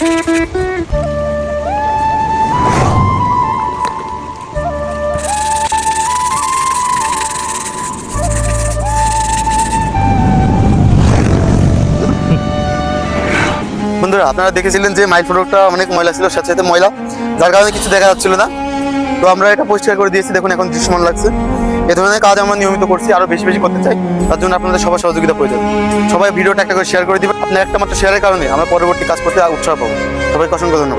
বন্ধুরা, আপনারা দেখেছিলেন যে মাইল ফটকটা অনেক ময়লা ছিল, সাথে ময়লা, যার কারণে কিছু দেখা যাচ্ছিল না। তো আমরা এটা পরিষ্কার করে দিয়েছি, দেখুন এখন দৃশ্যমান লাগছে। এ ধরনের কাজ আমরা নিয়মিত করছি, আরো বেশি বেশি করতে চাই। তার জন্য আপনাদের সবার সহযোগিতা প্রয়োজন। সবাই ভিডিওটা একটা করে শেয়ার করে দিবেন। আপনার একটা মাত্র শেয়ারের কারণে আমরা পরবর্তী কাজ করতে উৎসাহ পাবো। সবাইকে অসংখ্য ধন্যবাদ।